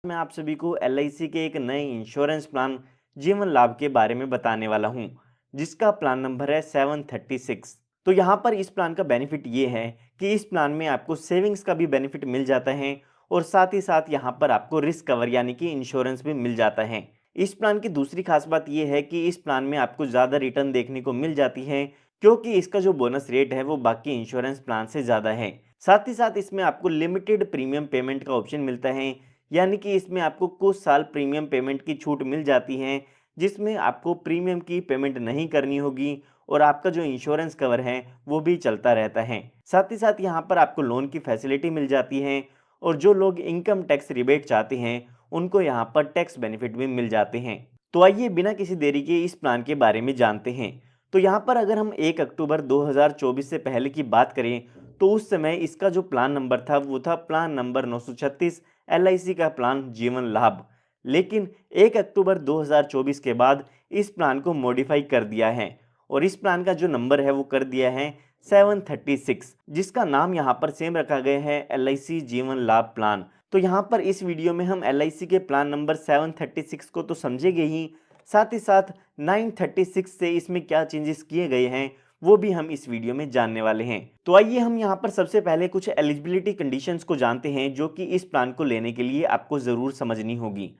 मैं आप सभी को एलआईसी के एक नए इंश्योरेंस प्लान जीवन लाभ के बारे में बताने वाला हूं, जिसका प्लान नंबर है 736। तो यहां पर इस प्लान का बेनिफिट ये है कि इस प्लान में आपको सेविंग्स का भी बेनिफिट मिल जाता है और साथ ही साथ यहां पर आपको रिस्क कवर यानी कि इंश्योरेंस भी मिल जाता है। इस प्लान की दूसरी खास बात यह है कि इस प्लान में आपको ज़्यादा रिटर्न देखने को मिल जाती है, क्योंकि इसका जो बोनस रेट है वो बाकी इंश्योरेंस प्लान से ज़्यादा है। साथ ही साथ इसमें आपको लिमिटेड प्रीमियम पेमेंट का ऑप्शन मिलता है, यानी कि इसमें आपको कुछ साल प्रीमियम पेमेंट की छूट मिल जाती है, जिसमें आपको प्रीमियम की पेमेंट नहीं करनी होगी और आपका जो इंश्योरेंस कवर है वो भी चलता रहता है। साथ ही साथ यहाँ पर आपको लोन की फैसिलिटी मिल जाती है और जो लोग इनकम टैक्स रिबेट चाहते हैं उनको यहाँ पर टैक्स बेनिफिट भी मिल जाते हैं। तो आइए बिना किसी देरी के इस प्लान के बारे में जानते हैं। तो यहाँ पर अगर हम 1 अक्टूबर 2024 से पहले की बात करें तो उस समय इसका जो प्लान नंबर था वो था प्लान नंबर 936 एलआईसी का प्लान जीवन लाभ। लेकिन 1 अक्टूबर 2024 के बाद इस प्लान को मॉडिफाई कर दिया है और इस प्लान का जो नंबर है वो कर दिया है 736, जिसका नाम यहाँ पर सेम रखा गया है एलआईसी जीवन लाभ प्लान। तो यहाँ पर इस वीडियो में हम एलआईसी के प्लान नंबर 736 को तो समझेंगे ही, साथ ही साथ 936 से इसमें क्या चेंजेस किए गए हैं वो भी हम इस वीडियो में जानने वाले हैं। तो आइए हम यहाँ पर सबसे पहले कुछ एलिजिबिलिटी कंडीशंस को जानते हैं जो कि इस प्लान को लेने के लिए आपको ज़रूर समझनी होगी।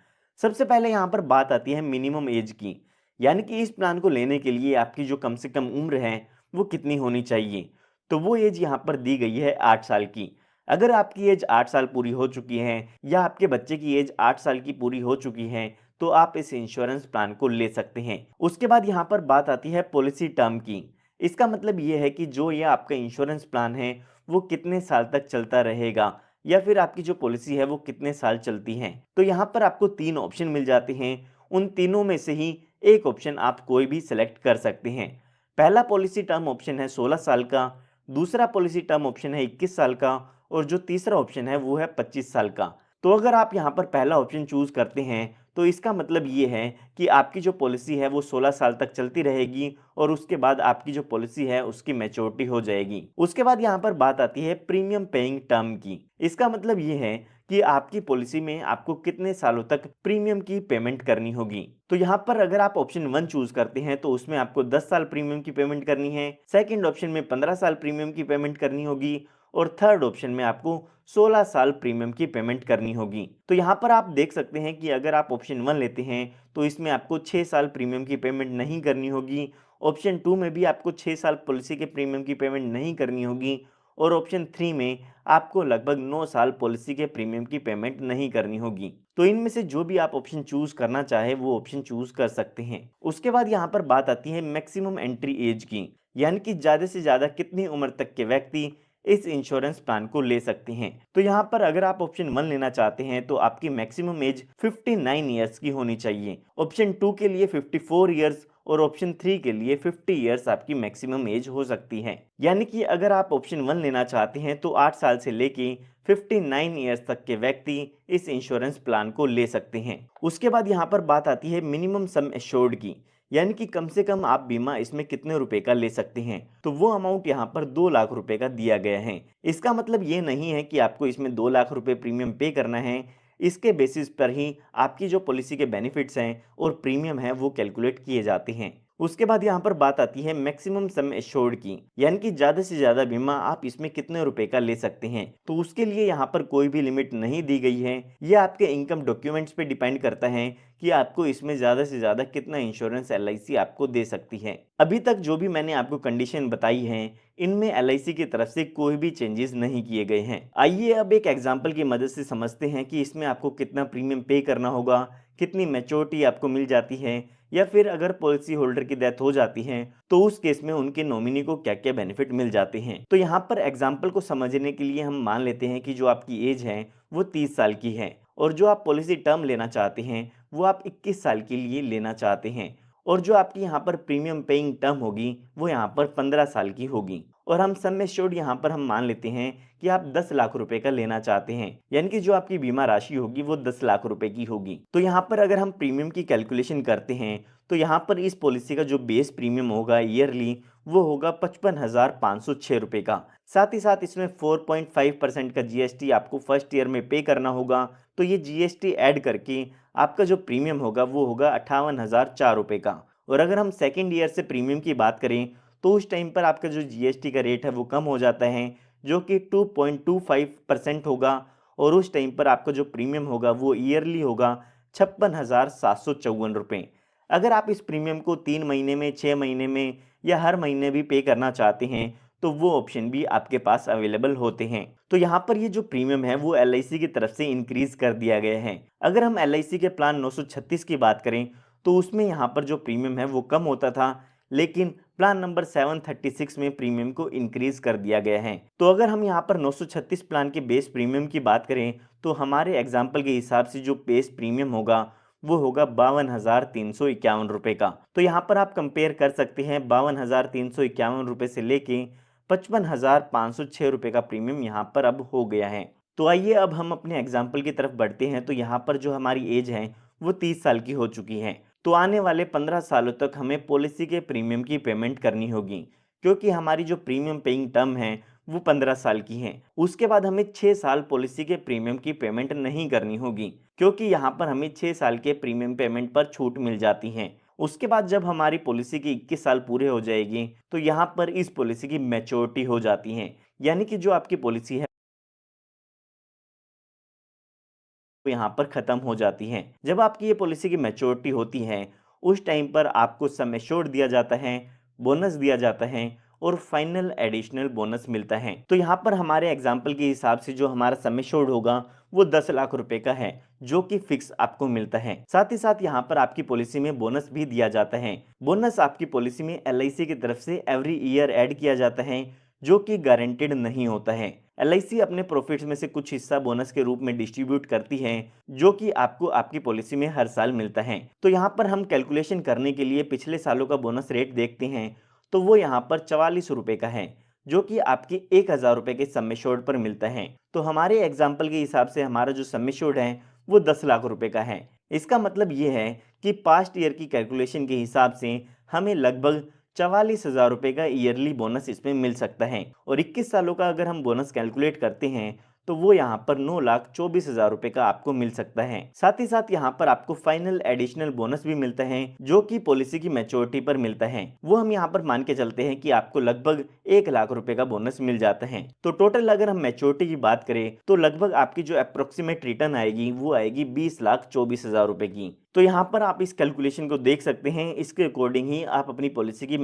सबसे पहले यहाँ पर बात आती है मिनिमम एज की, यानी कि इस प्लान को लेने के लिए आपकी जो कम से कम उम्र है वो कितनी होनी चाहिए। तो वो एज यहाँ पर दी गई है 8 साल की। अगर आपकी एज 8 साल पूरी हो चुकी है या आपके बच्चे की एज 8 साल की पूरी हो चुकी है तो आप इस इंश्योरेंस प्लान को ले सकते हैं। उसके बाद यहाँ पर बात आती है पॉलिसी टर्म की। इसका मतलब ये है कि जो ये आपका इंश्योरेंस प्लान है वो कितने साल तक चलता रहेगा या फिर आपकी जो पॉलिसी है वो कितने साल चलती है। तो यहाँ पर आपको 3 ऑप्शन मिल जाते हैं, उन तीनों में से ही एक ऑप्शन आप कोई भी सिलेक्ट कर सकते हैं। पहला पॉलिसी टर्म ऑप्शन है 16 साल का, दूसरा पॉलिसी टर्म ऑप्शन है 21 साल का और जो तीसरा ऑप्शन है वो है 25 साल का। तो अगर आप यहाँ पर पहला ऑप्शन चूज करते हैं तो इसका मतलब ये है कि आपकी जो पॉलिसी है वो 16 साल तक चलती रहेगी और उसके बाद आपकी जो पॉलिसी है उसकी मैच्योरिटी हो जाएगी। उसके बाद यहाँ पर बात आती है प्रीमियम पेइंग टर्म की। इसका मतलब ये है कि आपकी पॉलिसी में आपको कितने सालों तक प्रीमियम की पेमेंट करनी होगी। तो यहाँ पर अगर आप ऑप्शन 1 चूज करते हैं तो उसमें आपको 10 साल प्रीमियम की पेमेंट करनी है, सेकंड ऑप्शन में 15 साल प्रीमियम की पेमेंट करनी होगी और थर्ड ऑप्शन में आपको 16 साल प्रीमियम की पेमेंट करनी होगी। तो यहाँ पर आप देख सकते हैं कि अगर आप ऑप्शन 1 लेते हैं तो इसमें आपको 6 साल प्रीमियम की पेमेंट नहीं करनी होगी, ऑप्शन 2 में भी आपको 6 साल पॉलिसी के प्रीमियम की पेमेंट नहीं करनी होगी और ऑप्शन 3 में आपको लगभग 9 साल पॉलिसी के प्रीमियम की पेमेंट नहीं करनी होगी। तो इनमें से जो भी आप ऑप्शन चूज करना चाहे वो ऑप्शन चूज कर सकते हैं। उसके बाद यहाँ पर बात आती है मैक्सिमम एंट्री एज की, यानी कि ज़्यादा से ज़्यादा कितनी उम्र तक के व्यक्ति इस इंश्योरेंस प्लान को ले सकते हैं। तो यहाँ पर अगर आप ऑप्शन 1 लेना चाहते हैं तो आपकी मैक्सिमम एज 59 ईयर्स की होनी चाहिए, ऑप्शन 2 के लिए 54 ईयर्स और ऑप्शन 3 के लिए 50 ईयर्स आपकी मैक्सिमम एज हो सकती है। यानी कि अगर आप ऑप्शन 1 लेना चाहते हैं तो 8 साल से लेके 59 ईयर्स तक के व्यक्ति इस इंश्योरेंस प्लान को ले सकते हैं। उसके बाद यहाँ पर बात आती है मिनिमम सम एश्योर्ड की, यानी कि कम से कम आप बीमा इसमें कितने रुपए का ले सकते हैं। तो वो अमाउंट यहाँ पर 2 लाख रुपए का दिया गया है। इसका मतलब ये नहीं है कि आपको इसमें 2 लाख रुपए प्रीमियम पे करना है, इसके बेसिस पर ही आपकी जो पॉलिसी के बेनिफिट्स हैं और प्रीमियम है वो कैलकुलेट किए जाते हैं। उसके बाद यहाँ पर बात आती है मैक्सिमम सम एश्योर्ड की, यानी कि ज़्यादा से ज़्यादा बीमा आप इसमें कितने रुपए का ले सकते हैं। तो उसके लिए यहाँ पर कोई भी लिमिट नहीं दी गई है, ये आपके इनकम डॉक्यूमेंट्स पे डिपेंड करता है कि आपको इसमें ज़्यादा से ज़्यादा कितना इंश्योरेंस एलआईसी आपको दे सकती है। अभी तक जो भी मैंने आपको कंडीशन बताई हैं इनमें एलआईसी की तरफ से कोई भी चेंजेस नहीं किए गए हैं। आइए अब एक एग्जांपल की मदद से समझते हैं कि इसमें आपको कितना प्रीमियम पे करना होगा, कितनी मैच्योरिटी आपको मिल जाती है या फिर अगर पॉलिसी होल्डर की डेथ हो जाती है तो उस केस में उनके नॉमिनी को क्या क्या बेनिफिट मिल जाते हैं। तो यहाँ पर एग्जाम्पल को समझने के लिए हम मान लेते हैं कि जो आपकी एज है वो 30 साल की है और जो आप पॉलिसी टर्म लेना चाहते हैं वो आप 21 साल के लिए लेना चाहते हैं और जो आपकी यहाँ पर प्रीमियम पेइंग टर्म होगी वो यहाँ पर 15 साल की होगी और हम सम एश्योर्ड यहाँ पर हम मान लेते हैं कि आप 10 लाख रुपए का लेना चाहते हैं, यानी कि जो आपकी बीमा राशि होगी वो 10 लाख रुपए की होगी। तो यहाँ पर अगर हम प्रीमियम की कैलकुलेशन करते हैं तो यहाँ पर इस पॉलिसी का जो बेस प्रीमियम होगा ईयरली वो होगा 55,506 रुपये का। साथ ही साथ इसमें 4.5% का जीएसटी आपको फर्स्ट ईयर में पे करना होगा। तो ये जीएसटी ऐड करके आपका जो प्रीमियम होगा वो होगा 58,004 रुपये का। और अगर हम सेकेंड ईयर से प्रीमियम की बात करें तो उस टाइम पर आपका जो जीएसटी का रेट है वो कम हो जाता है, जो कि 2.25% होगा। और उस टाइम पर आपका जो प्रीमियम होगा वो ईयरली होगा 56,754 रुपये। अगर आप इस प्रीमियम को 3 महीने में, 6 महीने में या हर महीने भी पे करना चाहते हैं तो वो ऑप्शन भी आपके पास अवेलेबल होते हैं। तो यहाँ पर ये जो प्रीमियम है वो एलआईसी की तरफ से इंक्रीज कर दिया गया है। अगर हम एलआईसी के प्लान 936 की बात करें तो उसमें यहाँ पर जो प्रीमियम है वो कम होता था, लेकिन प्लान नंबर 736 में प्रीमियम को इंक्रीज कर दिया गया है। तो अगर हम यहाँ पर 936 प्लान के बेस प्रीमियम की बात करें तो हमारे एग्जाम्पल के हिसाब से जो बेस प्रीमियम होगा वो होगा 52,351 रुपये का। तो यहाँ पर आप कंपेयर कर सकते हैं 52,351 रुपये से लेके 55,506 रुपये का प्रीमियम यहाँ पर अब हो गया है। तो आइए अब हम अपने एग्जाम्पल की तरफ बढ़ते हैं। तो यहाँ पर जो हमारी एज है वो 30 साल की हो चुकी है। तो आने वाले 15 सालों तक हमें पॉलिसी के प्रीमियम की पेमेंट करनी होगी, क्योंकि हमारी जो प्रीमियम पेइंग टर्म है वो 15 साल की है। उसके बाद हमें 6 साल पॉलिसी के प्रीमियम की पेमेंट नहीं करनी होगी, क्योंकि यहाँ पर हमें 6 साल के प्रीमियम पेमेंट पर छूट मिल जाती है। उसके बाद जब हमारी पॉलिसी की 21 साल पूरे हो जाएगी तो यहाँ पर इस पॉलिसी की मैच्योरिटी हो जाती है, यानी कि जो आपकी पॉलिसी है वो यहाँ पर ख़त्म हो जाती है। जब आपकी ये पॉलिसी की मैच्योरिटी होती है उस टाइम पर आपको सम एश्योर्ड दिया जाता है, बोनस दिया जाता है और फाइनल एडिशनल बोनस मिलता है। तो यहाँ पर हमारे एग्जाम्पल के हिसाब से जो हमारा सम एश्योर्ड होगा वो 10 लाख रुपए का है, जो कि फिक्स आपको मिलता है। साथ ही साथ यहाँ पर आपकी पॉलिसी में बोनस भी दिया जाता है। बोनस आपकी पॉलिसी में एलआईसी की तरफ से एवरी ईयर ऐड किया जाता है, जो कि गारंटेड नहीं होता है। एलआईसी अपने प्रॉफिट्स में से कुछ हिस्सा बोनस के रूप में डिस्ट्रीब्यूट करती है, जो कि आपको आपकी पॉलिसी में हर साल मिलता है। तो यहाँ पर हम कैलकुलेशन करने के लिए पिछले सालों का बोनस रेट देखते हैं तो वो यहाँ पर 44 रुपये का है, जो कि आपके 1,000 रुपये के सम एश्योर्ड पर मिलता है। तो हमारे एग्जाम्पल के हिसाब से हमारा जो सम एश्योर्ड है वो 10 लाख रुपए का है। इसका मतलब ये है कि पास्ट ईयर की कैलकुलेशन के हिसाब से हमें लगभग 44,000 रुपये का ईयरली बोनस इसमें मिल सकता है। और 21 सालों का अगर हम बोनस कैलकुलेट करते हैं तो वो यहाँ पर 9,24,000 रुपये का आपको मिल सकता है। साथ ही साथ यहाँ पर आपको फाइनल एडिशनल बोनस भी मिलता है, जो कि पॉलिसी की मैच्योरिटी पर मिलता है। वो हम यहाँ पर मान के चलते हैं कि आपको लगभग 1 लाख रुपए का बोनस मिल जाता है। तो टोटल अगर हम मैच्योरिटी की बात करें तो लगभग आपकी जो अप्रोक्सीमेट रिटर्न आएगी वो आएगी 20,24,000 रुपए की। तो यहाँ पर आप इस कैलकुलेशन को देख सकते हैं। इसके अकॉर्डिंग ही आप अपनी पॉलिसी की